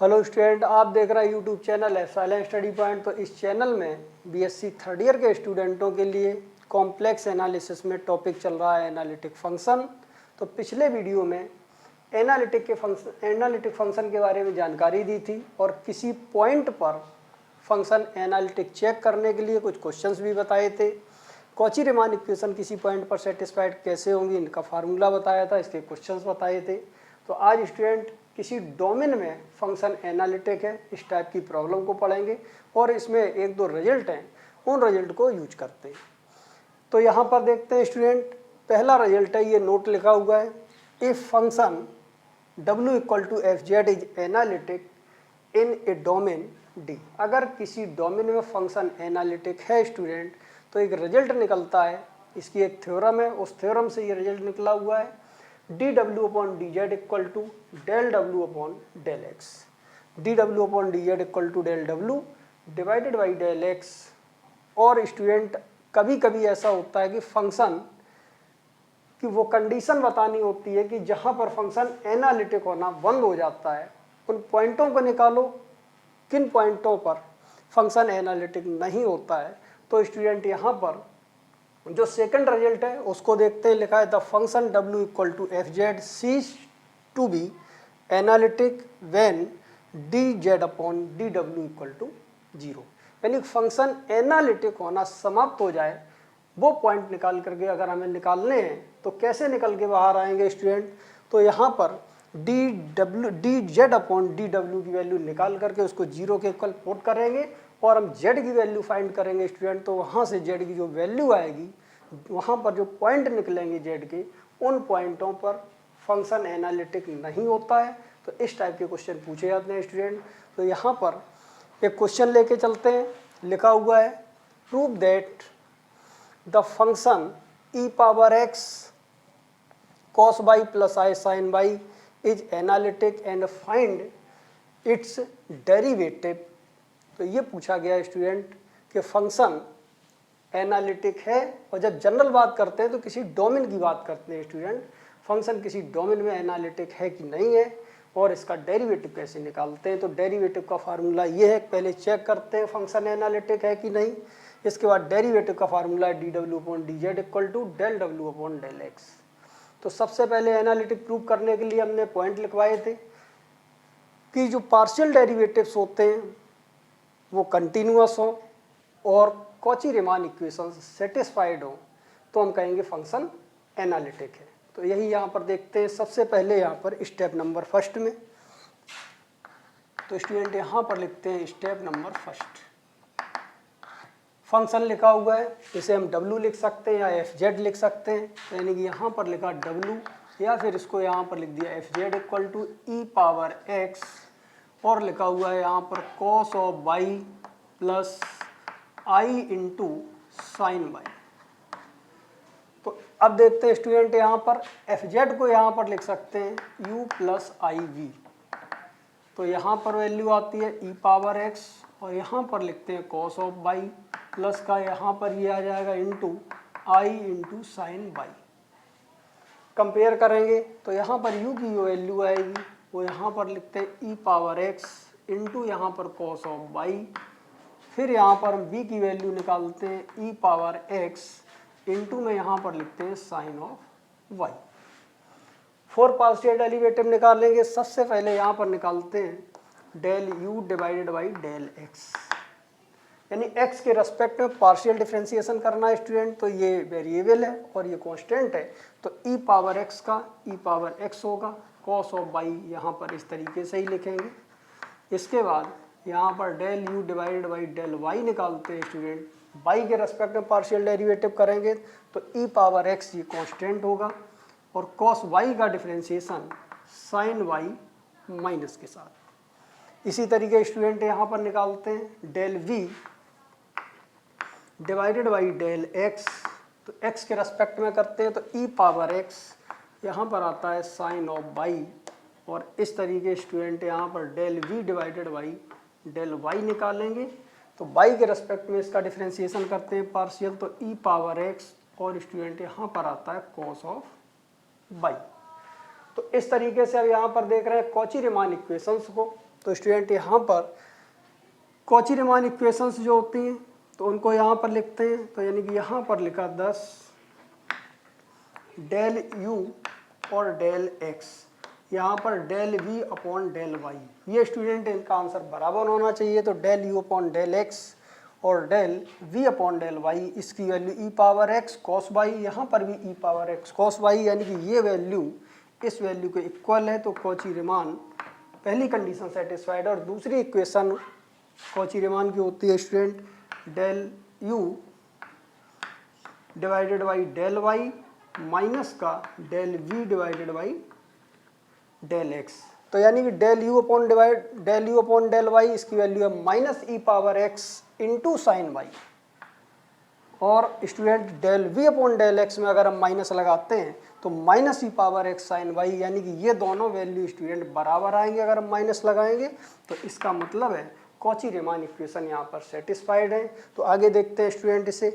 Hello student, आप देख रहे हैं यूट्यूब चैनल है साइलेंट स्टडी पॉइंट। तो इस चैनल में बीएससी थर्ड ईयर के स्टूडेंटों के लिए कॉम्प्लेक्स एनालिसिस में टॉपिक चल रहा है एनालिटिक फंक्शन। तो पिछले वीडियो में एनालिटिक फंक्शन के बारे में जानकारी दी थी और किसी पॉइंट पर फंक्शन एनालिटिक चेक करने के लिए कुछ क्वेश्चंस भी बताए थे। कॉची रीमान इक्वेशन किसी पॉइंट पर सेटिस्फाइड कैसे होंगी, इनका फार्मूला बताया था, इसके क्वेश्चंस बताए थे। तो आज स्टूडेंट किसी डोमेन में फंक्शन एनालिटिक है इस टाइप की प्रॉब्लम को पढ़ेंगे और इसमें एक दो रिजल्ट हैं, उन रिजल्ट को यूज करते हैं। तो यहाँ पर देखते हैं स्टूडेंट, पहला रिजल्ट है, ये नोट लिखा हुआ है, if function w equal to F Z is analytic in a domain D. अगर किसी डोमेन में फंक्शन एनालिटिक है स्टूडेंट तो एक रिजल्ट निकलता है, इसकी एक थ्योरम है, उस थ्योरम से ये रिजल्ट निकला हुआ है, D W upon D Z equal to del W upon del X. D W upon D Z equal to del W divided by del X. और स्टूडेंट कभी कभी ऐसा होता है कि फंक्शन की वो कंडीशन बतानी होती है कि जहाँ पर फंक्शन एनालिटिक होना बंद हो जाता है, उन पॉइंटों को निकालो किन पॉइंटों पर फंक्शन एनालिटिक नहीं होता है। तो स्टूडेंट यहाँ पर जो सेकंड रिजल्ट है उसको देखते हैं, लिखा है the function w equal to F Z ceases to be analytic when D Z upon D W equal to 0। यानी फंक्शन एनालिटिक होना समाप्त हो जाए, वो पॉइंट निकाल करके अगर हमें निकालने हैं तो कैसे निकल के बाहर आएंगे स्टूडेंट। तो यहाँ पर D Z upon D W की वैल्यू निकाल करके उसको 0 के इक्वल पुट करेंगे और हम z की वैल्यू फाइंड करेंगे स्टूडेंट। तो वहाँ से z की जो वैल्यू आएगी, वहाँ पर जो पॉइंट निकलेंगे z के, उन पॉइंटों पर फंक्शन एनालिटिक नहीं होता है। तो इस टाइप के क्वेश्चन पूछे जाते हैं स्टूडेंट। तो यहाँ पर एक क्वेश्चन लेके चलते हैं, लिखा हुआ है prove that the function E power X cos by plus I sine by is analytic and find its derivative. तो ये पूछा गया स्टूडेंट कि फंक्शन एनालिटिक है, और जब जनरल बात करते हैं तो किसी डोमेन की बात करते हैं स्टूडेंट, फंक्शन किसी डोमेन में एनालिटिक है कि नहीं है और इसका डेरिवेटिव कैसे निकालते हैं। तो डेरिवेटिव का फार्मूला ये है, पहले चेक करते हैं फंक्शन एनालिटिक है कि नहीं, इसके बाद डेरिवेटिव का फार्मूला है D W upon D Z equal to del W upon del X. तो सबसे पहले एनालिटिक प्रूव करने के लिए हमने पॉइंट लिखवाए थे कि जो पार्शियल डेरिवेटिव्स होते हैं वो कंटिन्यूअस हो और कॉची रीमान इक्वेशन सेटिस्फाइड हो तो हम कहेंगे फंक्शन एनालिटिक है। तो यही यहाँ पर देखते हैं। सबसे पहले यहाँ पर स्टेप नंबर फर्स्ट में, तो स्टूडेंट यहाँ पर लिखते हैं स्टेप नंबर फर्स्ट, फंक्शन लिखा हुआ है, इसे हम w लिख सकते हैं या एफ जेड लिख सकते हैं। तो यानी कि यहाँ पर लिखा w या फिर इसको यहाँ पर लिख दिया F Z equal to E power X और लिखा हुआ है यहाँ पर cos of y plus I into sine Y. तो अब देखते हैं स्टूडेंट, यहाँ पर एफ जेड को यहाँ पर लिख सकते हैं u प्लस आई वी। तो यहाँ पर वैल्यू आती है ई पावर एक्स और यहाँ पर लिखते हैं cos ऑफ y प्लस का यहाँ पर ये आ जाएगा इंटू आई इंटू साइन वाई। कंपेयर करेंगे तो यहाँ पर u की जो वैल्यू आएगी वो यहाँ पर लिखते हैं ई पावर एक्स इंटू यहाँ पर cos ऑफ y, फिर यहाँ पर हम b की वैल्यू निकालते हैं ई पावर एक्स इंटू में यहाँ पर लिखते हैं sine of y। Four partial derivative निकालेंगे। सबसे पहले यहाँ पर निकालते हैं del u divided by del x, यानी x के रेस्पेक्ट में पार्शियल डिफरेंशिएशन करना है स्टूडेंट। तो ये वेरिएबल है और ये कांस्टेंट है, तो ई पावर x का ई पावर x होगा, cos ऑफ y यहाँ पर इस तरीके से ही लिखेंगे। इसके बाद यहाँ पर del u divided by del y निकालते हैं स्टूडेंट, y के रेस्पेक्ट में पार्शियल डेरिवेटिव करेंगे तो ई पावर x ये कांस्टेंट होगा और cos y का डिफरेंशिएशन साइन y माइनस के साथ। इसी तरीके स्टूडेंट यहाँ पर निकालते हैं del v divided by del x, तो x के रेस्पेक्ट में करते हैं तो ई पावर x यहाँ पर आता है साइन ऑफ y और इस तरीके स्टूडेंट यहाँ पर del v divided by del y निकालेंगे। तो y के रेस्पेक्ट में इसका डिफरेंशिएशन करते हैं पार्शियल, तो ई पावर x और स्टूडेंट यहाँ पर आता है cos ऑफ y। तो इस तरीके से अब यहाँ पर देख रहे हैं कॉची रीमान इक्वेशंस को तो स्टूडेंट यहाँ पर कॉची रीमान इक्वेशंस जो होती हैं तो उनको यहाँ पर लिखते हैं। तो यानी कि यहाँ पर लिखा 10 डेल यू और डेल एक्स, यहाँ पर del V upon del Y. ये स्टूडेंट इनका आंसर बराबर होना चाहिए। तो del U upon del X और del V upon del Y, इसकी value e power X cos Y, यहाँ पर भी e power X cos Y, यानी कि ये वैल्यू इस वैल्यू के इक्वल है। तो कॉची रीमान पहली कंडीशन सेटिस्फाइड। और दूसरी इक्वेशन कॉची रीमान की होती है student del U divided by del Y minus का del V divided by del X. तो यानी कि del U upon del Y, इसकी वैल्यू है minus e power X into sine Y. और student del V upon del X में अगर हम माइनस लगाते हैं तो minus e power X sine Y, यानी कि ये दोनों वैल्यू स्टूडेंट बराबर आएंगे अगर हम माइनस लगाएंगे। तो इसका मतलब है कॉची रीमान इक्वेशन यहाँ पर सेटिस्फाइड है। तो आगे देखते हैं स्टूडेंट इसे।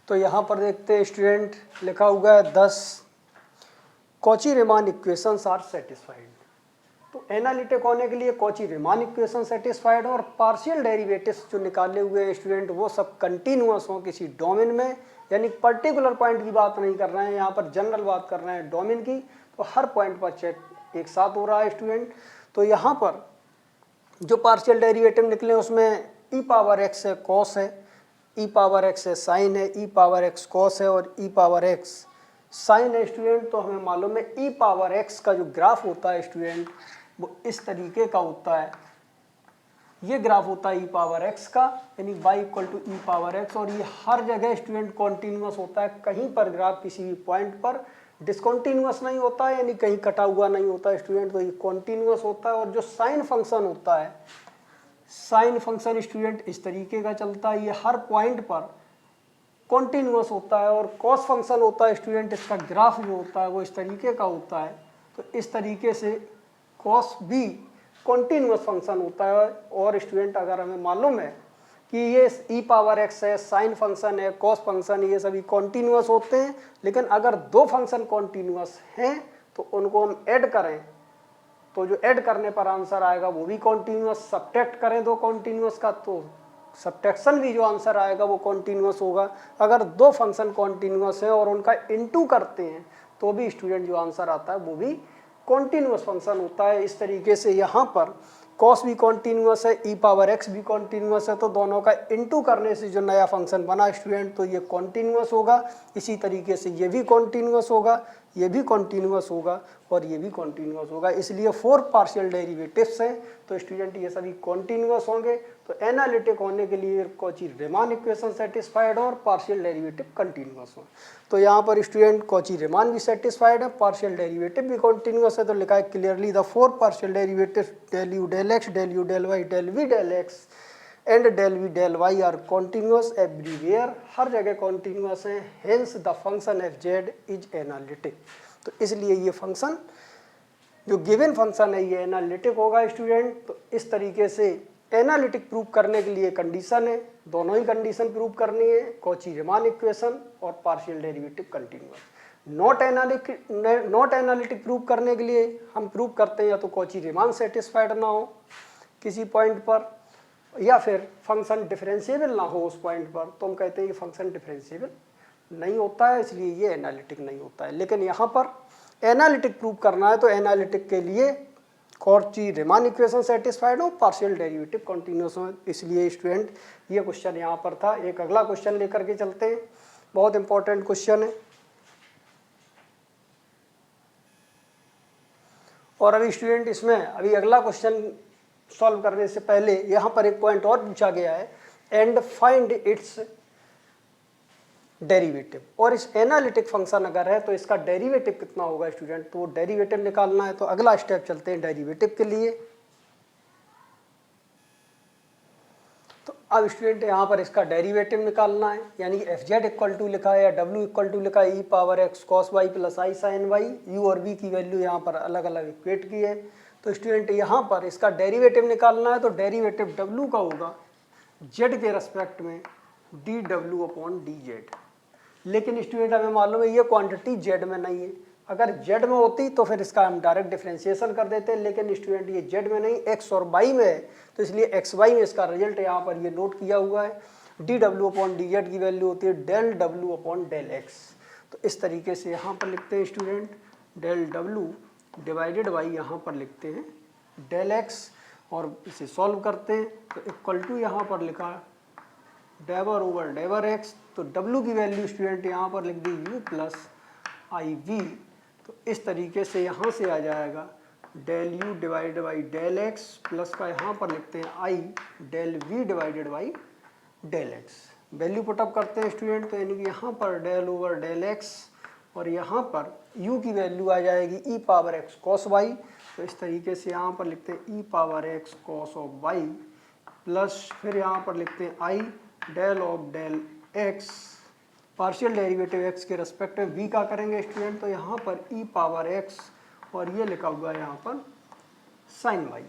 तो यहाँ पर देखते हैं स्टूडेंट लिखा हुआ है 10 Cauchy Riemann equations are satisfied. तो एनालिटिक होने के लिए कॉची रीमान इक्वेशन सेटिस्फाइड और पार्शियल डेरिवेटिव्स जो निकाले हुए हैं स्टूडेंट वो सब कंटिन्यूअस हो किसी डोमेन में, यानी पर्टिकुलर पॉइंट की बात नहीं कर रहे हैं, यहाँ पर जनरल बात कर रहे हैं डोमेन की। तो हर पॉइंट पर चेक एक साथ हो रहा है स्टूडेंट। तो यहाँ पर जो पार्शियल डेरिवेटिव निकले उसमें ई पावर एक्स है कॉस है, ई पावर एक्स है साइन है, ई पावर एक्स कॉस है और ई पावर एक्स साइन है स्टूडेंट। तो हमें मालूम है ई पावर एक्स का जो ग्राफ होता है स्टूडेंट वो इस तरीके का होता है। ये ग्राफ होता है ई पावर एक्स का, यानी y equal to E power X. और ये हर जगह स्टूडेंट कॉन्टिन्यूअस होता है, कहीं पर ग्राफ किसी भी पॉइंट पर डिसकॉन्टिन्यूअस नहीं होता है, यानी कहीं कटा हुआ नहीं होता है स्टूडेंट। तो ये कॉन्टिन्यूअस होता है। और जो साइन फंक्शन होता है, साइन फंक्शन स्टूडेंट इस तरीके का चलता है, ये हर पॉइंट पर कॉन्टिन्यूअस होता है। और कॉस फंक्शन होता है स्टूडेंट, इसका ग्राफ जो होता है वो इस तरीके का होता है। तो इस तरीके से कॉस भी कॉन्टिन्यूअस फंक्शन होता है। और स्टूडेंट अगर हमें मालूम है कि ये ई पावर एक्स है, साइन फंक्शन है, कॉस फंक्शन, ये सभी कॉन्टिन्यूअस होते हैं, लेकिन अगर दो फंक्शन कॉन्टिन्यूअस हैं तो उनको हम ऐड करें तो जो ऐड करने पर आंसर आएगा वो भी कॉन्टिन्यूअस, सब्ट्रैक्ट करें दो कॉन्टिन्यूअस का तो सब्ट्रैक्शन भी जो आंसर आएगा वो कॉन्टिन्यूअस होगा। अगर दो फंक्शन कॉन्टिन्यूअस हैं और उनका इनटू करते हैं तो भी स्टूडेंट जो आंसर आता है वो भी कॉन्टिन्यूअस फंक्शन होता है। इस तरीके से यहाँ पर कॉस भी कॉन्टिन्यूअस है, ई पावर एक्स भी कॉन्टिन्यूअस है, तो दोनों का इनटू करने से जो नया फंक्शन बना स्टूडेंट तो ये कॉन्टिन्यूअस होगा। इसी तरीके से ये भी कॉन्टिन्यूअस होगा, ये भी कॉन्टिन्यूअस होगा और ये भी कॉन्टिन्यूअस होगा। इसलिए 4 पार्शियल डेरिवेटिव्स हैं तो स्टूडेंट ये सभी कॉन्टिन्यूअस होंगे। तो एनालिटिक होने के लिए कॉची रीमान इक्वेशन सेटिस्फाइड और पार्शियल डेरिवेटिव कंटिन्यूअस हो। तो यहाँ पर स्टूडेंट कॉची रीमान भी सेटिस्फाइड है, पार्शियल डेरिवेटिव भी कॉन्टिन्यूअस है। तो लिखा है clearly the 4 partial derivative del U del X, del U del Y, del V del X and del V del Y are continuous everywhere, हर जगह continuous हैं। Hence the function F Z is analytic. तो इसलिए ये function जो given function है ये analytic होगा स्टूडेंट। तो इस तरीके से एनालिटिक प्रूव करने के लिए कंडीशन है, दोनों ही कंडीशन प्रूव करनी है, कॉची रीमान इक्वेशन और partial derivative continuous. Not analytic prove करने के लिए हम प्रूव करते हैं या तो कॉची रीमान सेटिस्फाइड ना हो किसी पॉइंट पर, या फिर फंक्शन डिफरेंशिएबल ना हो उस पॉइंट पर, तो हम कहते हैं कि फंक्शन डिफरेंशिएबल नहीं होता है, इसलिए ये एनालिटिक नहीं होता है। लेकिन यहाँ पर एनालिटिक प्रूव करना है तो एनालिटिक के लिए कॉची रीमान इक्वेशन सेटिस्फाइड हो, पार्शियल डेरिवेटिव कंटिन्यूअस हो। इसलिए स्टूडेंट ये क्वेश्चन यहाँ पर था। एक अगला क्वेश्चन लेकर के चलते हैं, बहुत इंपॉर्टेंट क्वेश्चन है। और अभी स्टूडेंट इसमें अभी अगला क्वेश्चन सॉल्व करने से पहले यहाँ पर एक पॉइंट और पूछा गया है, एंड फाइंड इट्स डेरिवेटिव। और इस एनालिटिक फंक्शन अगर है तो इसका डेरिवेटिव कितना होगा स्टूडेंट, तो डेरिवेटिव निकालना है। तो अगला स्टेप चलते हैं डेरिवेटिव के लिए। तो अब स्टूडेंट यहाँ पर इसका डेरिवेटिव निकालना है, यानी कि एफ जेड इक्वल टू लिखा है या डब्ल्यू इक्वल टू लिखा है e power X cos Y plus I sine Y. U और वी की वैल्यू यहाँ पर अलग अलग इक्वेट की है। तो स्टूडेंट यहाँ पर इसका डेरिवेटिव निकालना है तो डेरिवेटिव डब्ल्यू का होगा जेड के रेस्पेक्ट में D W upon D Z. लेकिन स्टूडेंट हमें मालूम है ये क्वांटिटी जेड में नहीं है। अगर जेड में होती तो फिर इसका हम डायरेक्ट डिफरेंशिएशन कर देते, लेकिन स्टूडेंट ये जेड में नहीं, एक्स और वाई में है, तो इसलिए एक्स वाई में इसका रिजल्ट यहाँ पर ये नोट किया हुआ है। D W upon D Z की वैल्यू होती है del W upon del X. तो इस तरीके से यहाँ पर लिखते हैं student del W divided by यहाँ पर लिखते हैं डेल एक्स, और इसे सॉल्व करते हैं तो इक्वल टू यहाँ पर लिखा डेवर ओवर डेवर एक्स। तो डब्ल्यू की वैल्यू स्टूडेंट यहाँ पर लिख दी यू प्लस आई वी। तो इस तरीके से यहाँ से आ जाएगा del U divided by del X plus का यहाँ पर लिखते हैं I del V divided by del X. Value put up करते हैं स्टूडेंट, तो यानी कि यहाँ पर डेल ओवर डेल एक्स और यहाँ पर u की वैल्यू आ जाएगी e power x cos y। तो इस तरीके से यहाँ पर लिखते हैं e power x cos of y plus फिर यहाँ पर लिखते हैं i del of del x partial derivative x के रेस्पेक्ट में v का करेंगे स्टूडेंट, तो यहाँ पर e पावर x और ये लिखा हुआ है यहाँ पर साइन y।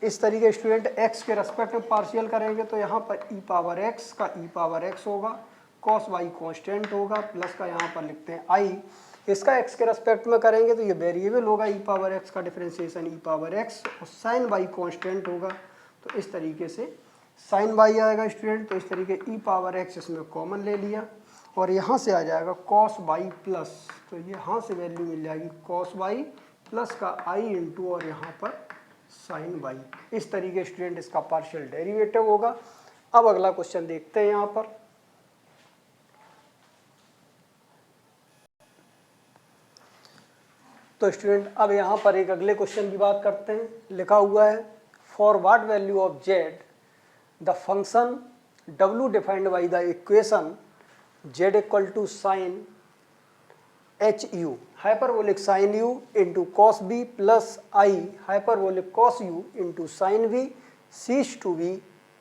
इस तरीके स्टूडेंट x के रेस्पेक्ट में पार्शियल करेंगे तो यहाँ पर e पावर x का e पावर x होगा, cos y कांस्टेंट होगा, प्लस का यहाँ पर लिखते हैं i। इसका x के रेस्पेक्ट में करेंगे तो ये वेरिएबल होगा e पावर x का डिफरेंशिएशन e पावर x, और साइन y कांस्टेंट होगा। तो इस तरीके से साइन y आएगा स्टूडेंट। तो इस तरीके e पावर x इसमें कॉमन ले लिया और यहाँ से आ जाएगा cos y प्लस, तो ये यहाँ से वैल्यू मिल जाएगी cos y प्लस का i इंटू और यहाँ पर साइन y। इस तरीके स्टूडेंट इसका पार्शियल डेरिवेटिव होगा। अब अगला क्वेश्चन देखते हैं यहाँ पर। तो स्टूडेंट अब यहाँ पर एक अगले क्वेश्चन की बात करते हैं। लिखा हुआ है for what value of Z the function w defined by the equation z equal to sine H U hyperbolic sine U into cos B plus I hyperbolic cos U into sine V ceases to be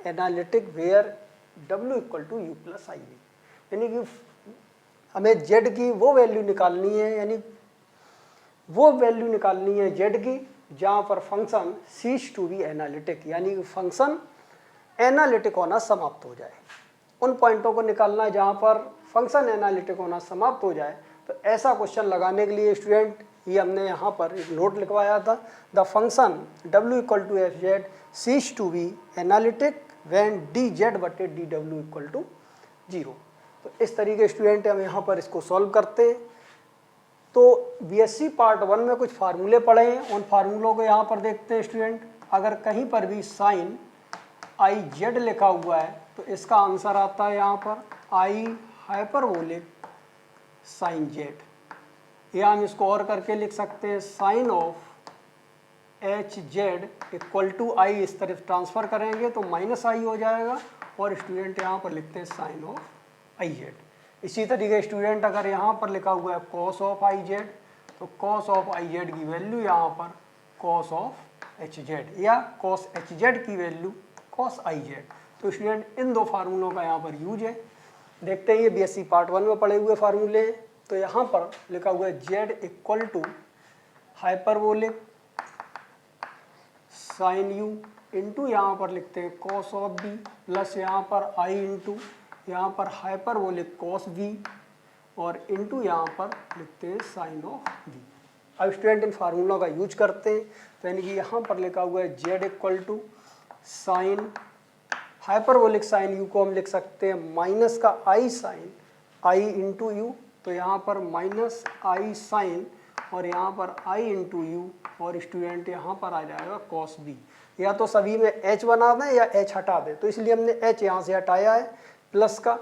analytic where w equal to U plus I V. यानी कि हमें z की वो value निकालनी है, यानी वो value निकालनी है z की जहाँ पर function ceases to be analytic, यानी कि फंक्शन एनालिटिक होना समाप्त हो जाए। उन पॉइंटों को निकालना है जहाँ पर फंक्शन एनालिटिक होना समाप्त हो जाए। तो ऐसा क्वेश्चन लगाने के लिए स्टूडेंट ये हमने यहाँ पर एक नोट लिखवाया था, the function w equal to F Z ceases to be analytic when D Z बटे डी डब्ल्यू इक्वल टू 0। तो इस तरीके स्टूडेंट हम यहाँ पर इसको सॉल्व करते हैं। तो बीएससी पार्ट 1 में कुछ फार्मूले पढ़े हैं, उन फार्मूलों को यहाँ पर देखते हैं स्टूडेंट। अगर कहीं पर भी साइन आई जेड लिखा हुआ है तो इसका आंसर आता है यहाँ पर आई हाइपरबोलिक साइन जेड, या हम इसको और करके लिख सकते हैं sine of H Z equal to I. इस तरफ ट्रांसफर करेंगे तो माइनस आई हो जाएगा, और स्टूडेंट यहाँ पर लिखते हैं साइन ऑफ आई जेड। इसी तरीके स्टूडेंट अगर यहाँ पर लिखा हुआ है कॉस ऑफ आई जेड, तो कॉस ऑफ आई जेड की वैल्यू यहाँ पर कॉस ऑफ एच जेड, या कॉस एच जेड की वैल्यू कॉस आई जेड। तो स्टूडेंट इन दो फार्मूलों का यहाँ पर यूज है। देखते हैं ये बीएससी पार्ट 1 में पढ़े हुए फार्मूले हैं। तो यहाँ पर लिखा हुआ है Z equal to hyperbolic sine U into यहाँ पर लिखते हैं कॉस ऑफ बी प्लस यहाँ पर आई इंटू यहाँ पर हाइपरबोलिक कॉस वी और इंटू यहाँ पर लिखते हैं साइन ऑफ वी। अब स्टूडेंट इन फार्मूलों का यूज करते हैं। तो यानी कि यहाँ पर लिखा हुआ है Z equal to sine hyperbolic sine U को हम लिख सकते हैं माइनस का I sine I into U, तो यहाँ पर माइनस आई साइन और यहाँ पर आई इंटू यू, और स्टूडेंट यहाँ पर आ जाएगा कॉस बी। या तो सभी में एच बना दें या एच हटा दें, तो इसलिए हमने एच यहाँ से हटाया है, प्लस का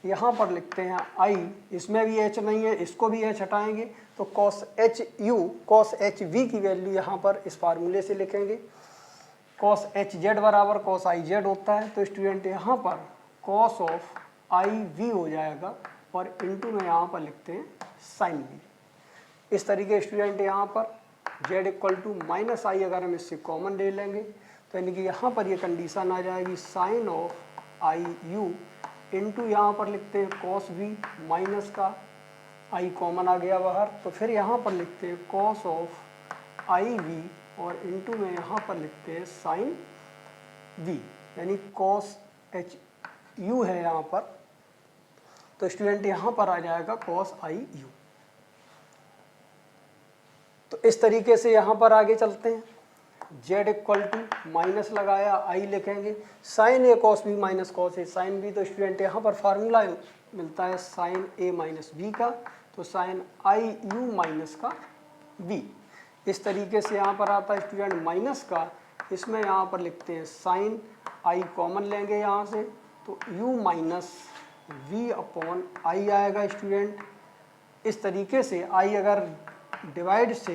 यहाँ पर लिखते हैं आई, इसमें भी एच नहीं है, इसको भी एच हटाएंगे तो cos H U cos H we की वैल्यू यहाँ पर इस फार्मूले से लिखेंगे। कॉस एच जेड बराबर कॉस आई जेड होता है, तो स्टूडेंट यहाँ पर कॉस ऑफ आई वी हो जाएगा और इंटू में यहाँ पर लिखते हैं साइन वी। इस तरीके स्टूडेंट यहाँ पर जेड इक्वल टू माइनस आई अगर हम इससे कॉमन ले लेंगे तो यानी कि यहाँ पर ये कंडीशन आ जाएगी sine of I U into यहाँ पर लिखते हैं कॉस वी, माइनस का आई कॉमन आ गया बाहर, तो फिर यहाँ पर लिखते हैं कॉस ऑफ आई वी और इंटू में यहाँ पर लिखते हैं साइन वी, यानी कॉस एच यू है यहाँ पर, तो स्टूडेंट यहाँ पर आ जाएगा कॉस आई यू। तो इस तरीके से यहाँ पर आगे चलते हैं। z इक्वल टू माइनस लगाया, आई लिखेंगे, sign A cos B minus cos A sine B. तो स्टूडेंट यहाँ पर फार्मूला मिलता है साइन ए माइनस बी का, तो साइन आई यू माइनस का बी। इस तरीके से यहाँ पर आता है स्टूडेंट माइनस का, इसमें यहाँ पर लिखते हैं साइन आई कॉमन लेंगे यहाँ से, तो u minus V upon I आएगा स्टूडेंट। इस तरीके से आई अगर डिवाइड से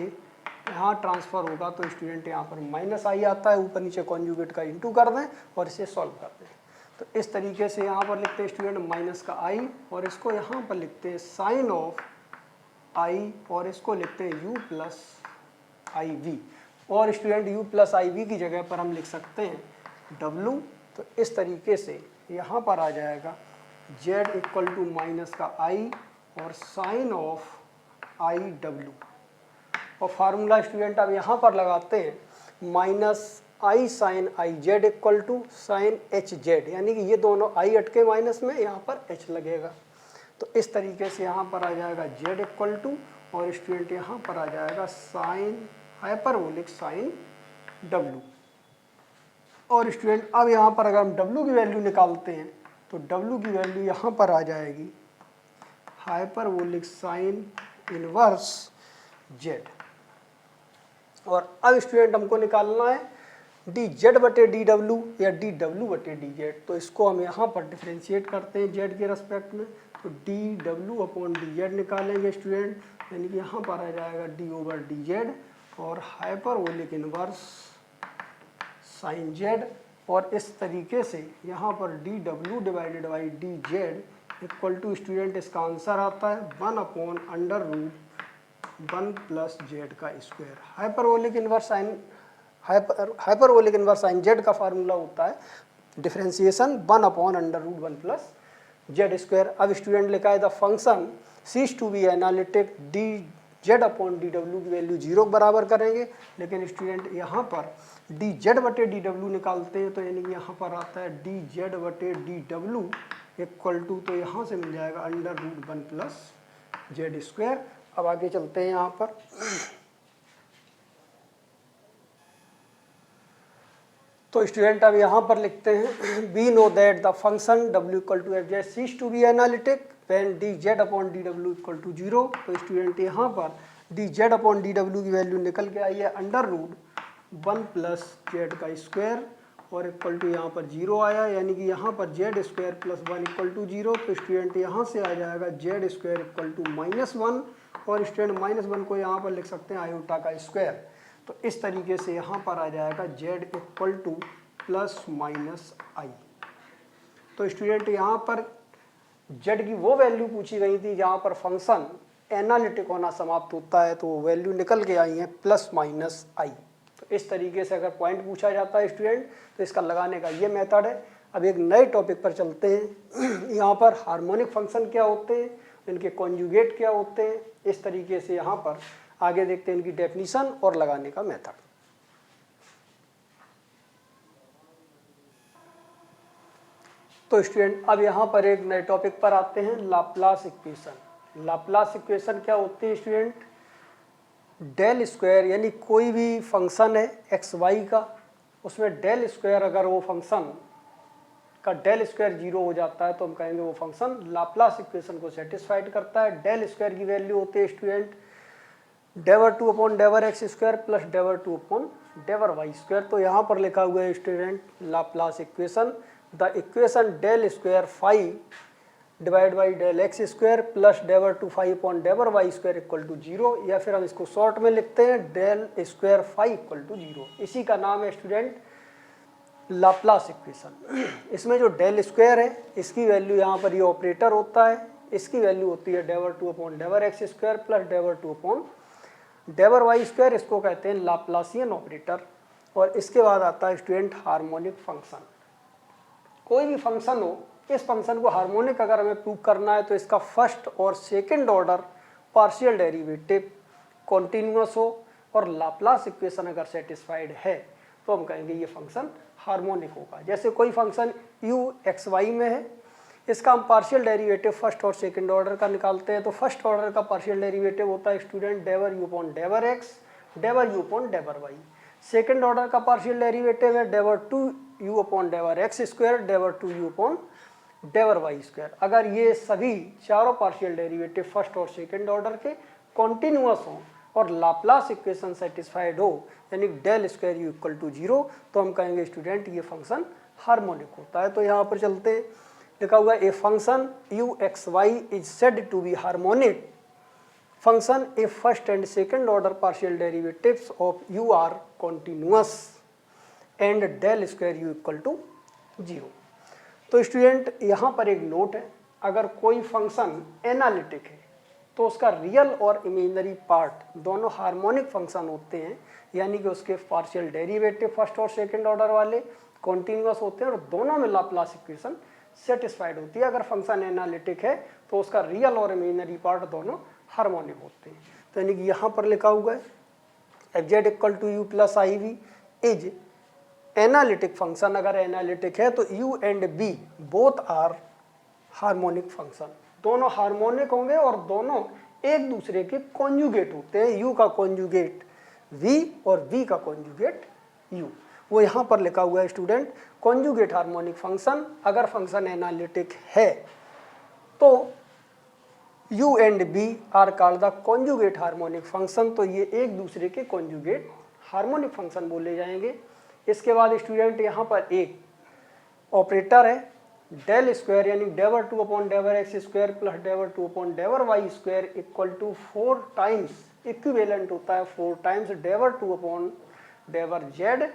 यहाँ ट्रांसफ़र होगा तो स्टूडेंट यहाँ पर माइनस आई आता है, ऊपर नीचे कॉन्जुगेट का इंटू कर दें और इसे सॉल्व कर दें। तो इस तरीके से यहाँ पर लिखते हैं स्टूडेंट माइनस का आई, और इसको यहाँ पर लिखते हैं साइन ऑफ आई, और इसको लिखते हैं u प्लस आई वी, और student u plus I V की जगह पर हम लिख सकते हैं w। तो इस तरीके से यहाँ पर आ जाएगा z इक्वल टू माइनस का आई और साइन ऑफ आई w, और फार्मूला स्टूडेंट अब यहाँ पर लगाते हैं minus I sine I Z equal to sine H Z, यानी कि ये दोनों आई अटके माइनस में, यहाँ पर एच लगेगा। तो इस तरीके से यहाँ पर आ जाएगा जेड इक्वल टू, और स्टूडेंट यहाँ पर आ जाएगा साइन हाइपरबोलिक साइन डब्लू। और स्टूडेंट अब यहाँ पर अगर हम डब्लू की वैल्यू निकालते हैं तो डब्लू की वैल्यू यहाँ पर आ जाएगी हाइपरबोलिक साइन इनवर्स जेड। और अब स्टूडेंट हमको निकालना है डी जेड बटे डी डब्लू या डी डब्लू बटे डी जेड। तो इसको हम यहाँ पर डिफ्रेंशिएट करते हैं जेड के रेस्पेक्ट में, तो D W upon D Z निकालेंगे स्टूडेंट, यानी कि यहाँ पर आ जाएगा डी ओवर डी जेड और हाइपरबोलिक इनवर्स साइन जेड। और इस तरीके से यहाँ पर D W divided by D Z equal to student इसका आंसर आता है 1 upon under root 1 plus Z का square. Hyperbolic inverse sine Z का फार्मूला होता है differentiation 1 upon under root 1 plus Z square. अब स्टूडेंट लिखा है the function ceases to be analytic D Z upon D W की वैल्यू 0 बराबर करेंगे, लेकिन स्टूडेंट यहाँ पर डी जेड बटे डी डब्ल्यू निकालते हैं, तो यानी कि यहाँ पर आता है डी जेड बटे डी डब्ल्यू इक्वल टू, तो यहाँ से मिल जाएगा under root 1 plus Z square. अब आगे चलते हैं यहाँ पर। तो स्टूडेंट अब यहाँ पर लिखते हैं we know that the function w equal to F Z ceases to be analytic when D Z upon D W equal to 0। तो स्टूडेंट यहाँ पर D Z upon D W की वैल्यू निकल के आई है अंडर रूट 1 प्लस जेड का square और इक्वल टू यहाँ पर 0 आया, यानी कि यहाँ पर Z square plus 1 equal to 0। तो स्टूडेंट यहाँ से आ जाएगा जेड स्क्वायर इक्वल टू -1, और स्टूडेंट -1 को यहाँ पर लिख सकते हैं आयोटा का स्क्वायर। तो इस तरीके से यहाँ पर आ जाएगा z equal to plus minus I. तो स्टूडेंट यहाँ पर z की वो वैल्यू पूछी गई थी जहाँ पर फंक्शन एनालिटिक होना समाप्त होता है, तो वो वैल्यू निकल के आई है प्लस माइनस आई। तो इस तरीके से अगर पॉइंट पूछा जाता है स्टूडेंट तो इसका लगाने का ये मेथड है। अब एक नए टॉपिक पर चलते हैं। यहाँ पर हार्मोनिक फंक्शन क्या होते हैं, इनके कॉन्जुगेट क्या होते हैं, इस तरीके से यहाँ पर आगे देखते हैं इनकी डेफिनीशन और लगाने का मेथड। तो स्टूडेंट अब यहाँ पर एक नए टॉपिक पर आते हैं, लाप्लास इक्वेशन। लाप्लास इक्वेशन क्या होती है स्टूडेंट, डेल स्क्वायर यानी कोई भी फंक्शन है एक्स वाई का, उसमें डेल स्क्वायर अगर वो फंक्शन का डेल स्क्वायर 0 हो जाता है तो हम कहेंगे वो फंक्शन लाप्लास इक्वेशन को सेटिस्फाइड करता है। डेल स्क्वायर की वैल्यू होती है स्टूडेंट डेवर 2 अपॉन डेवर एक्स स्क्वायर प्लस डेवर 2 अपॉन डेवर वाई स्क्वायर। तो यहाँ पर लिखा हुआ है student Laplace equation the equation del square 5 divide by del X square plus डेवर 2 5 अपॉन डेवर वाई स्क्वायर इक्वल टू 0, या फिर हम इसको शॉर्ट में लिखते हैं डेल स्क्वायर 5 इक्वल टू 0। इसी का नाम है स्टूडेंट लाप्लास इक्वेशन। इसमें जो डेल स्क्वायर है इसकी वैल्यू यहाँ पर ये ऑपरेटर होता है, इसकी वैल्यू होती है डेवर 2 अपॉन डेवर एक्स स्क्वायर प्लस डेवर 2 अपॉन डेवर वाई स्क्वायर, इसको कहते हैं लाप्लासियन ऑपरेटर। और इसके बाद आता है स्टूडेंट हार्मोनिक फंक्शन। कोई भी फंक्शन हो, इस फंक्शन को हार्मोनिक अगर हमें प्रूव करना है तो इसका फर्स्ट और second order partial derivative continuous हो और लाप्लास इक्वेशन अगर सेटिस्फाइड है तो हम कहेंगे ये फंक्शन हार्मोनिक होगा। जैसे कोई फंक्शन u एक्स वाई में है, इसका हम पार्शियल डेरिवेटिव फर्स्ट और सेकंड ऑर्डर का निकालते हैं, तो फर्स्ट ऑर्डर का पार्शियल डेरिवेटिव होता है स्टूडेंट डेवर u अपॉन डेवर एक्स डेवर यू अपॉन डेवर वाई। सेकेंड ऑर्डर का पार्शियल डेरिवेटिव है डेवर टू यू अपॉन डेवर एक्स स्क्वायर डेवर टू यू अपॉन डेवर वाई स्क्वायर। अगर ये सभी चारों पार्शियल डेरिवेटिव फर्स्ट और सेकेंड ऑर्डर के कॉन्टिन्यूअस हों और लाप्लास इक्वेशन सेटिस्फाइड हो, यानी del square U equal to 0, तो हम कहेंगे स्टूडेंट ये फंक्शन हार्मोनिक होता है। तो यहाँ पर चलते हैं, लिखा हुआ है a function U X Y is said to be harmonic function if first and second order partial derivatives of u are continuous and del square u equal to 0। तो स्टूडेंट यहाँ पर एक नोट है, अगर कोई फंक्शन एनालिटिक है तो उसका रियल और इमेजिनरी पार्ट दोनों हार्मोनिक फंक्शन होते हैं, यानी कि उसके पार्शियल डेरिवेटिव फर्स्ट और सेकंड ऑर्डर वाले कॉन्टिन्यूअस होते हैं और दोनों में लाप्लास इक्वेशन सेटिस्फाइड होती है। अगर फंक्शन एनालिटिक है तो उसका रियल और इमेजिनरी पार्ट दोनों हार्मोनिक होते हैं। तो यानी कि यहाँ पर लिखा हुआ है F Z equal to U plus I V is analytic function. अगर एनालिटिक है तो U and B both are harmonic function, दोनों हार्मोनिक होंगे और दोनों एक दूसरे के कॉन्जुगेट होते हैं। यू का कॉन्जुगेट वी और वी का कॉन्जुगेट यू, वो यहाँ पर लिखा हुआ है स्टूडेंट कॉन्जुगेट हार्मोनिक फंक्शन। अगर फंक्शन एनालिटिक है तो u and b are called the conjugate harmonic function, तो ये एक दूसरे के कॉन्जुगेट हार्मोनिक फंक्शन बोले जाएंगे। इसके बाद स्टूडेंट यहाँ पर एक ऑपरेटर है डेल स्क्वायर, यानी डेवर टू अपॉन डेवर एक्स स्क्वायर प्लस डेवर टू अपॉन डेवर Y square equal to 4 times equivalent होता है 4 टाइम्स डेवर टू अपॉन डेवर जेड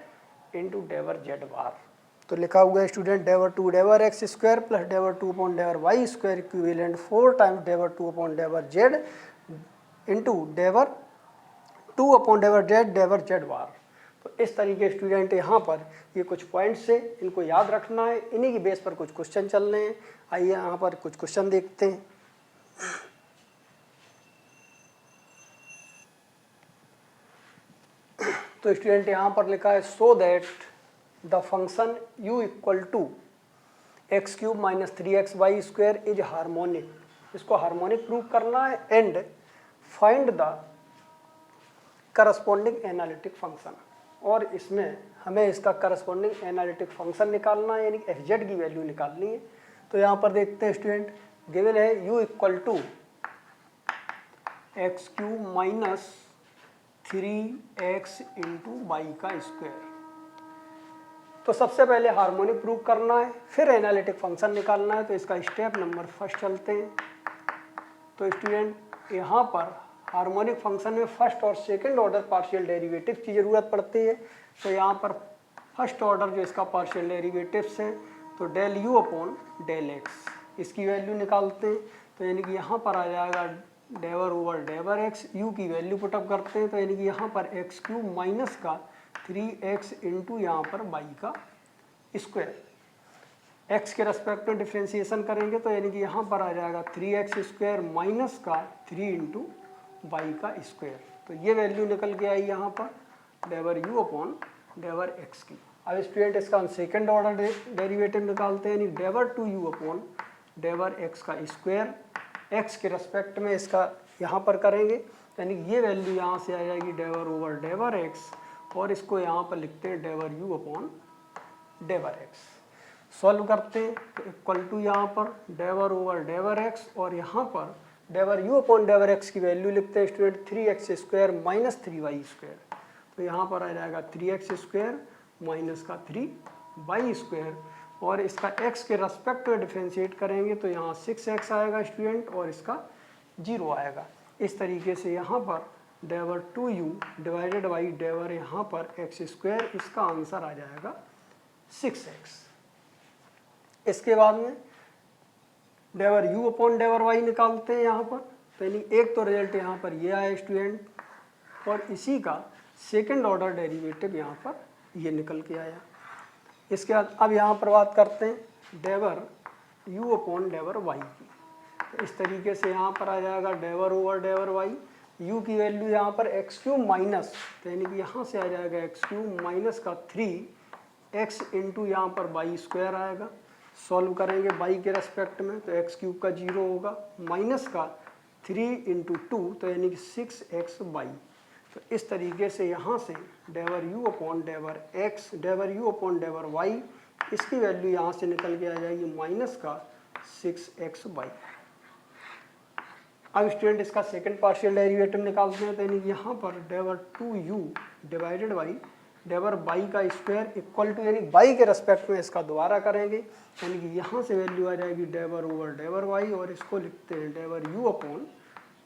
इंटू डेवर जेड बार। तो लिखा हुआ है स्टूडेंट डेवर टू डेवर एक्स स्क्वायर प्लस डेवर टू अपॉन डेवर वाई स्क्वायर इक्विवेलेंट 4 टाइम्स डेवर टू अपॉन डेवर जेड इंटू डेवर टू अपॉन डेवर जेड बार। तो इस तरीके स्टूडेंट यहाँ पर ये कुछ पॉइंट्स है, इनको याद रखना है, इन्हीं की बेस पर कुछ क्वेश्चन चल रहे हैं। आइए यहाँ पर कुछ क्वेश्चन देखते हैं। तो स्टूडेंट यहाँ पर लिखा है so that the function u equal to X cube minus 3x Y square is harmonic. इसको हार्मोनिक प्रूव करना है and find the corresponding analytic function, और इसमें हमें इसका करस्पॉन्डिंग एनालिटिक फंक्शन निकालना है, यानी एफ जेड की वैल्यू निकालनी है। तो यहाँ पर देखते हैं स्टूडेंट गिवन है u equal to X cube minus 3x into Y का स्क्वायर। तो सबसे पहले हार्मोनिक प्रूव करना है, फिर एनालिटिक फंक्शन निकालना है। तो इसका स्टेप नंबर फर्स्ट चलते हैं। तो स्टूडेंट यहाँ पर हार्मोनिक फंक्शन में फर्स्ट और सेकंड ऑर्डर पार्शियल डेरिवेटिव की ज़रूरत पड़ती है। तो यहाँ पर फर्स्ट ऑर्डर जो इसका पार्शियल डेरिवेटिव्स है तो del U upon del X, इसकी वैल्यू निकालते हैं। तो यानी कि यहाँ पर आ जाएगा डेवर ओवर डेवर एक्स, यू की वैल्यू पुटअप करते हैं। तो यानी कि यहाँ पर एक्स क्यूब माइनस का 3x इंटू यहाँ पर वाई का स्क्वायर, एक्स के रेस्पेक्ट में डिफ्रेंशिएशन करेंगे तो यानी कि यहाँ पर आ जाएगा 3x स्क्वायर माइनस का 3 इंटू वाई का स्क्वायर। तो ये वैल्यू निकल के आई यहाँ पर डेवर यू अपॉन डेवर एक्स की। अब स्टूडेंट इसका सेकेंड ऑर्डर डेरिवेटिव निकालते हैं, यानी डेवर टू यू अपॉन डेवर एक्स का स्क्वायर, एक्स के रेस्पेक्ट में इसका यहाँ पर करेंगे, यानी ये वैल्यू यहाँ से आ जाएगी डेवर ओवर डेवर एक्स, और इसको यहाँ पर लिखते हैं डेवर यू अपॉन डेवर एक्स। सॉल्व करते हैं तो इक्वल टू यहाँ पर डेवर ओवर डेवर एक्स, और यहाँ पर डेवर यू अपॉन डेवर एक्स की वैल्यू लिखते हैं student 3x square minus 3y square. तो यहाँ पर आ जाएगा 3x स्क्वायर माइनस का 3y स्क्वायर, और इसका x के रेस्पेक्ट में डिफ्रेंशिएट करेंगे तो यहाँ 6x आएगा स्टूडेंट, और इसका 0 आएगा। इस तरीके से यहाँ पर डेवर 2u डिवाइडेड बाई डेवर यहाँ पर x स्क्वायर, इसका आंसर आ जाएगा 6x। इसके बाद में डेवर u अपॉन डेवर y निकालते हैं यहाँ पर। तो यानी एक तो रिजल्ट यहाँ पर ये आया स्टूडेंट, और इसी का सेकंड ऑर्डर डेरिवेटिव यहाँ पर ये निकल के आया। इसके बाद अब यहाँ पर बात करते हैं डेवर u अपॉन डेवर y की। तो इस तरीके से यहाँ पर आ जाएगा डेवर ओवर डेवर y, u की वैल्यू यहाँ पर एक्स क्यूब माइनस, तो यानी कि यहाँ से आ जाएगा एक्स क्यूब माइनस का 3x इंटू यहाँ पर वाई स्क्वायर आएगा। सॉल्व करेंगे y के रेस्पेक्ट में तो एक्स क्यूब का 0 होगा, माइनस का 3 इंटू 2 तो यानी कि 6xy। तो इस तरीके से यहाँ से डेवर यू अपॉन डेवर एक्स, डेवर यू अपॉन डेवर वाई, इसकी वैल्यू यहाँ से निकल के आ जाएगी माइनस का 6xy। अब स्टूडेंट इसका सेकंड पार्शियल डेरिवेटिव निकालते हैं, तो यानी यहाँ पर डेवर 2u डिवाइडेड बाई डेवर बाई का स्क्वायर इक्वल टू, यानी बाई के रेस्पेक्ट में इसका दोबारा करेंगे, यानी कि यहाँ से वैल्यू आ जाएगी डेवर ओवर डेवर वाई, और इसको लिखते हैं डेवर यू अपॉन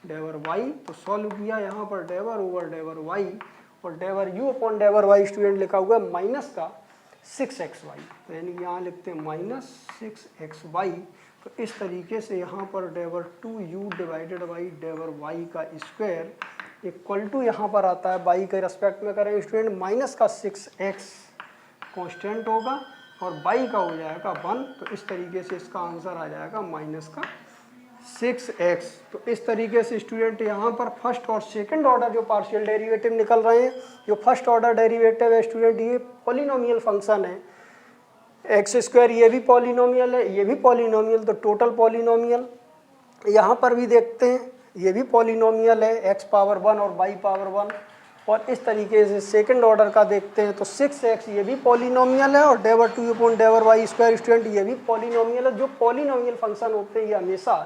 डेवर वाई। तो सॉल्व किया यहाँ पर डेवर ओवर डेवर वाई, और डेवर यू अपॉन डेवर वाई स्टूडेंट लिखा हुआ है माइनस का 6xy, तो यानी कि यहाँ लिखते हैं माइनस 6xy। तो इस तरीके से यहाँ पर डेवर 2u डिवाइडेड बाई डेवर वाई का स्क्वायर इक्वल टू यहाँ पर आता है बाई के रेस्पेक्ट में करें स्टूडेंट माइनस का 6x कांस्टेंट होगा और बाई का हो जाएगा 1, तो इस तरीके से इसका आंसर आ जाएगा माइनस का 6x। तो इस तरीके से स्टूडेंट यहाँ पर फर्स्ट और सेकंड ऑर्डर जो पार्शियल डेरिवेटिव निकल रहे हैं, जो फर्स्ट ऑर्डर डेरिवेटिव है स्टूडेंट ये पॉलिनोमियल फंक्शन है, एक्स स्क्वायर ये भी पॉलिनोमियल है, ये भी पॉलिनोमियल, तो टोटल पॉलिनोमियल। यहाँ पर भी देखते हैं ये भी पॉलिनोमियल है, एक्स पावर 1 और वाई पावर 1, और इस तरीके से सेकंड ऑर्डर का देखते हैं तो 6x ये भी पॉलिनोमियल है, और डेवर 2 अपॉन डेवर वाई स्क्वायर स्टूडेंट ये भी पॉलिनोमियल है। जो पॉलिनोमियल फंक्शन होते हैं ये हमेशा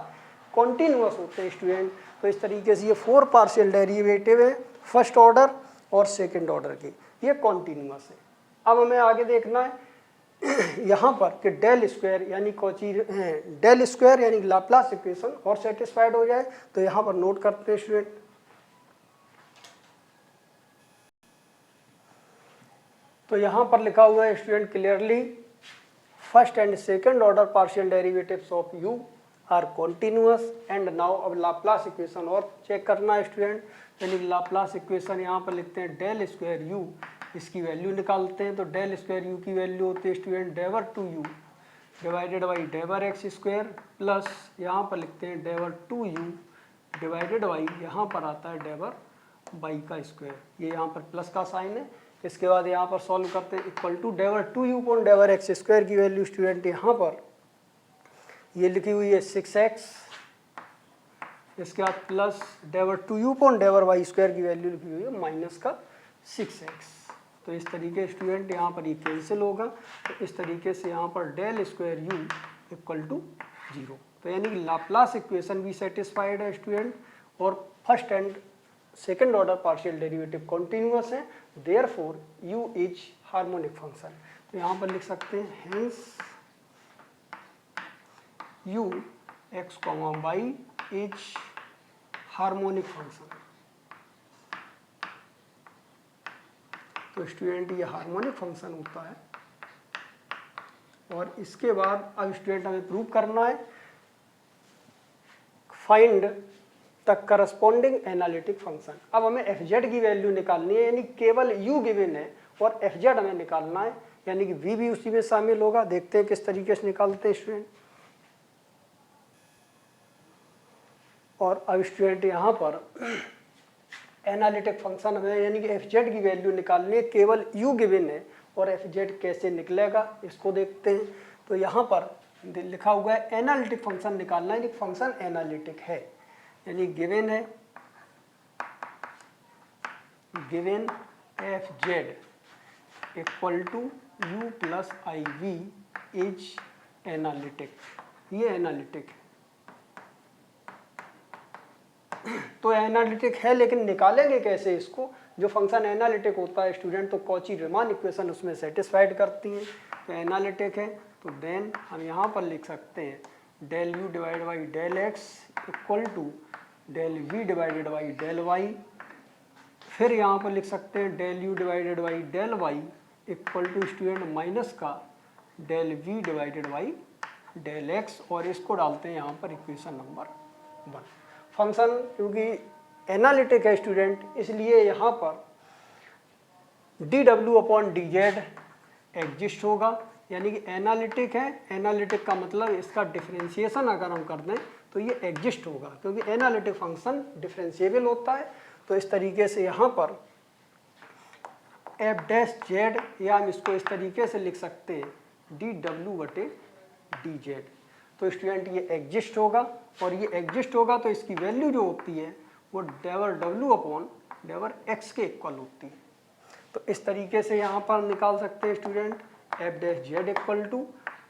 कॉन्टीन्यूअस होते हैं स्टूडेंट। तो इस तरीके से ये 4 पार्शियल डेरिवेटिव है फर्स्ट ऑर्डर और सेकंड ऑर्डर की, ये कॉन्टीन्यूअस है। अब हमें आगे देखना है यहाँ पर कि डेल स्क्वायर यानी कोची डेल स्क्वायर यानी लाप्लास इक्वेशन और सेटिस्फाइड हो जाए, तो यहाँ पर नोट करते हैं स्टूडेंट। तो यहाँ पर लिखा हुआ है student clearly first and second order partial derivatives of u are continuous and now अब लाप्लास इक्वेशन और चेक करना है स्टूडेंट, यानी लाप्लास इक्वेशन यहाँ पर लिखते हैं डेल स्क्वायर u, इसकी वैल्यू निकालते हैं। तो डेल स्क्वायर u की वैल्यू होती है स्टूडेंट डेवर 2u डिवाइडेड बाई डेवर एक्स स्क्वायर प्लस यहाँ पर लिखते हैं डेवर 2u डिवाइडेड बाई यहाँ पर आता है डेवर बाई का स्क्वायर, ये यहाँ पर प्लस का साइन है। इसके बाद यहाँ पर सॉल्व करते हैं इक्वल टू डेवर 2u अपॉन डेवर एक्स स्क्वायर की वैल्यू स्टूडेंट यहाँ पर ये लिखी हुई है 6x, इसके बाद प्लस डेवर 2u अपॉन डेवर वाई स्क्वायर की वैल्यू लिखी हुई है माइनस का 6x। तो इस तरीके स्टूडेंट यहाँ पर ये कैंसिल होगा, तो इस तरीके से यहाँ पर del square u equal to 0। तो यानी कि लाप्लास इक्वेशन भी सेटिस्फाइड है स्टूडेंट, और first and second order partial derivative continuous है, therefore u is harmonic function. तो यहाँ पर लिख सकते हैं hence u x, y is harmonic function. तो स्टूडेंट ये हार्मोनिक फंक्शन होता है, और इसके बाद अब स्टूडेंट हमें प्रूव करना है find the corresponding analytic function. अब हमें fz की वैल्यू निकालनी है, यानी केवल u गिवन है और fz हमें निकालना है, यानी कि v भी उसी में शामिल होगा। देखते हैं किस तरीके से निकालते हैं स्टूडेंट। और अब स्टूडेंट यहाँ पर एनालिटिक फंक्शन हमें यानी कि fz की वैल्यू निकालनी है, केवल u गिवन है, और fz कैसे निकलेगा इसको देखते हैं। तो यहाँ पर लिखा हुआ है एनालिटिक फंक्शन निकालना है, फंक्शन एनालिटिक है, यानी गिवन है given fz equal to u plus I V is analytic, ये एनालिटिक है। तो एनालिटिक है, लेकिन निकालेंगे कैसे इसको? जो फंक्शन एनालिटिक होता है स्टूडेंट तो कॉची रीमान इक्वेशन उसमें सेटिस्फाइड करती हैं। तो एनालिटिक है तो देन हम यहाँ पर लिख सकते हैं del U divide by del X equal to del V divided by del Y. फिर यहाँ पर लिख सकते हैं del U divided by del Y equal to student minus का del V divided by del X, और इसको डालते हैं यहाँ पर इक्वेशन नंबर 1। फंक्शन क्योंकि एनालिटिक है स्टूडेंट, इसलिए यहाँ पर D W upon D Z exist होगा, यानी कि एनालिटिक है। एनालिटिक का मतलब इसका डिफरेंशिएशन अगर हम कर दें तो ये एग्जिस्ट होगा, क्योंकि एनालिटिक फंक्शन डिफरेंशिएबल होता है। तो इस तरीके से यहाँ पर एफ डैश जेड, या हम इसको इस तरीके से लिख सकते हैं डी डब्ल्यू बटे डी जेड। तो स्टूडेंट ये एग्जिस्ट होगा, और ये एग्जिस्ट होगा तो इसकी वैल्यू जो होती है वो डेवर डब्ल्यू अपॉन डेवर एक्स के इक्वल होती है। तो इस तरीके से यहाँ पर निकाल सकते हैं student F dash Z equal to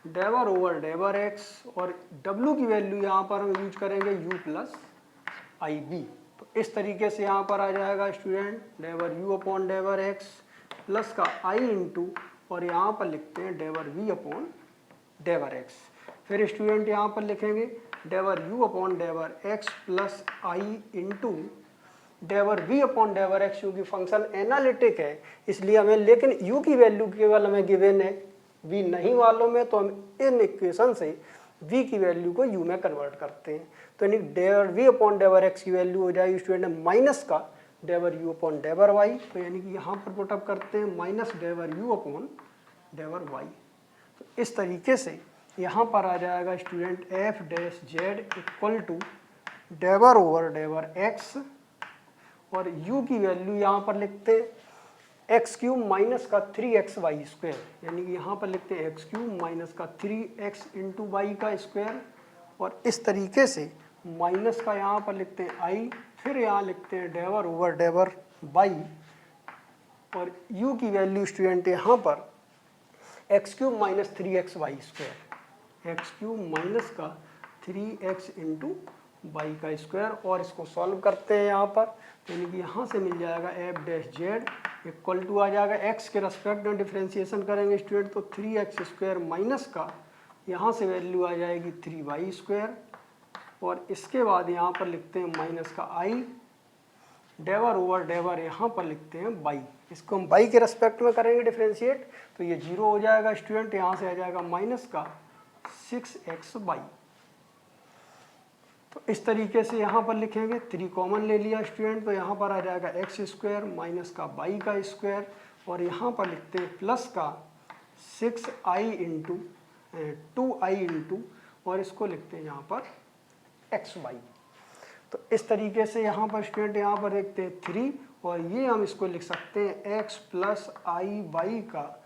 डेवर ओवर डेवर एक्स, और डब्ल्यू की वैल्यू यहाँ पर हम यूज करेंगे यू प्लस आई बी। तो इस तरीके से यहाँ पर आ जाएगा स्टूडेंट डेवर यू अपॉन डेवर एक्स प्लस का आई इंटू, और यहाँ पर लिखते हैं डेवर वी अपॉन डेवर एक्स। फिर स्टूडेंट यहाँ पर लिखेंगे डेवर यू अपॉन डेवर एक्स प्लस आई इंटू डेवर वी अपॉन डेवर एक्स, क्योंकि फंक्शन एनालिटिक है इसलिए हमें, लेकिन यू की वैल्यू केवल हमें गिवन है, वी नहीं मालूम है, तो हम इन इक्वेशन से v की वैल्यू को u में कन्वर्ट करते हैं। तो यानी डेवर v अपॉन डेवर x की वैल्यू हो जाएगी स्टूडेंट माइनस का डेवर u अपॉन डेवर y। तो यानी कि यहाँ पर पुटअप करते हैं माइनस डेवर u अपॉन डेवर y। तो इस तरीके से यहाँ पर आ जाएगा student f dash Z equal to डेवर ओवर डेवर x, और u की वैल्यू यहाँ पर लिखते हैं एक्स क्यूब माइनस का 3x वाई स्क्वायर, यानी कि यहाँ पर लिखते हैं एक्स क्यूब माइनस का 3x इंटू वाई का स्क्वायर, और इस तरीके से माइनस का यहाँ पर लिखते हैं आई, फिर यहाँ लिखते हैं डेवर ओवर डेवर वाई, और u की वैल्यू स्टूडेंट यहाँ पर X cube minus 3x Y square, X cube minus का 3x इंटू वाई का स्क्वायर, और इसको सॉल्व करते हैं यहाँ पर। यानी कि यहाँ से मिल जाएगा F dash Z equal to आ जाएगा एक्स के रेस्पेक्ट में डिफ्रेंशिएशन करेंगे स्टूडेंट, तो 3x स्क्वायर माइनस का यहाँ से वैल्यू आ जाएगी 3y स्क्वायर, और इसके बाद यहाँ पर लिखते हैं माइनस का i डेवर ओवर डेवर, यहाँ पर लिखते हैं y, इसको हम y के रेस्पेक्ट में करेंगे डिफ्रेंशिएट, तो ये 0 हो जाएगा स्टूडेंट, यहाँ से आ जाएगा माइनस का 6xy। तो इस तरीके से यहाँ पर लिखेंगे, 3 कॉमन ले लिया स्टूडेंट, तो यहाँ पर आ जाएगा एक्स स्क्वायर माइनस का वाई का स्क्वायर, और यहाँ पर लिखते हैं प्लस का 6i इंटू 2i इंटू, और इसको लिखते हैं यहाँ पर xy। तो इस तरीके से यहाँ पर स्टूडेंट यहाँ पर लिखते हैं 3, और ये हम इसको लिख सकते हैं x प्लस आई वाई का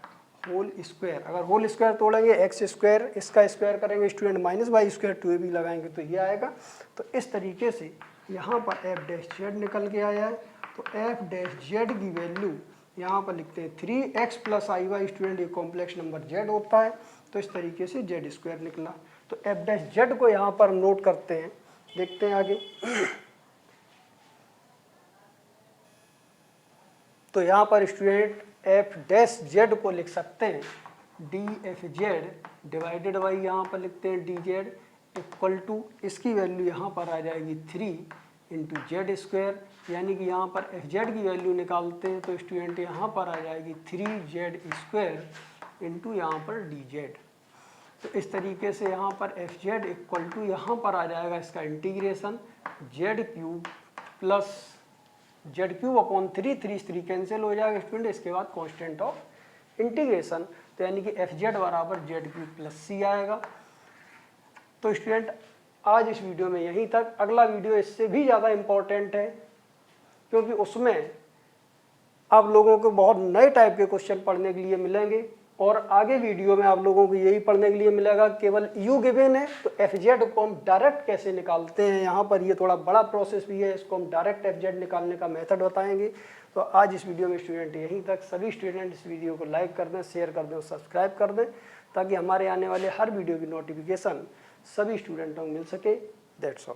होल स्क्वायर। अगर होल स्क्वायर तोड़ेंगे एक्स स्क्वायर, इसका स्क्वायर करेंगे student minus Y square, 2ab लगाएंगे तो ये आएगा। तो इस तरीके से यहाँ पर एफ डैश जेड निकल के आया है। तो एफ डैश जेड की वैल्यू यहाँ पर लिखते हैं 3x plus I Y, student ये कॉम्प्लेक्स नंबर z होता है, तो इस तरीके से जेड स्क्वायर निकला। तो एफ डैश जेड को यहाँ पर नोट करते हैं, देखते हैं आगे। तो यहाँ पर स्टूडेंट एफ डैश जेड को लिख सकते हैं D F Z divided by, यहाँ पर लिखते हैं डी जेड इक्वल टू, इसकी वैल्यू यहाँ पर आ जाएगी 3 इंटू जेड स्क्वायर, यानी कि यहाँ पर एफ जेड की वैल्यू निकालते हैं तो स्टूडेंट यहाँ पर आ जाएगी 3z स्क्वायर इंटू यहाँ पर डी जेड। तो इस तरीके से यहाँ पर एफ जेड इक्वल टू यहाँ पर आ जाएगा इसका integration Z cube plus Z cube upon 3 cancel हो जाएगा स्टूडेंट, इसके बाद कांस्टेंट ऑफ इंटीग्रेशन, तो यानी कि एफ जेड बराबर जेड क्यूब प्लस सी आएगा। तो स्टूडेंट आज इस वीडियो में यहीं तक, अगला वीडियो इससे भी ज़्यादा इम्पोर्टेंट है, क्योंकि उसमें आप लोगों को बहुत नए टाइप के क्वेश्चन पढ़ने के लिए मिलेंगे, और आगे वीडियो में आप लोगों को यही पढ़ने के लिए मिलेगा, केवल यू गिवन है तो एफ जेड को हम डायरेक्ट कैसे निकालते हैं, यहाँ पर ये थोड़ा बड़ा प्रोसेस भी है, इसको हम डायरेक्ट एफ जेड निकालने का मेथड बताएंगे। तो आज इस वीडियो में स्टूडेंट यहीं तक। सभी स्टूडेंट इस वीडियो को लाइक कर दें, शेयर कर दें और सब्सक्राइब कर दें, ताकि हमारे आने वाले हर वीडियो की नोटिफिकेशन सभी स्टूडेंटों को मिल सके। That's all.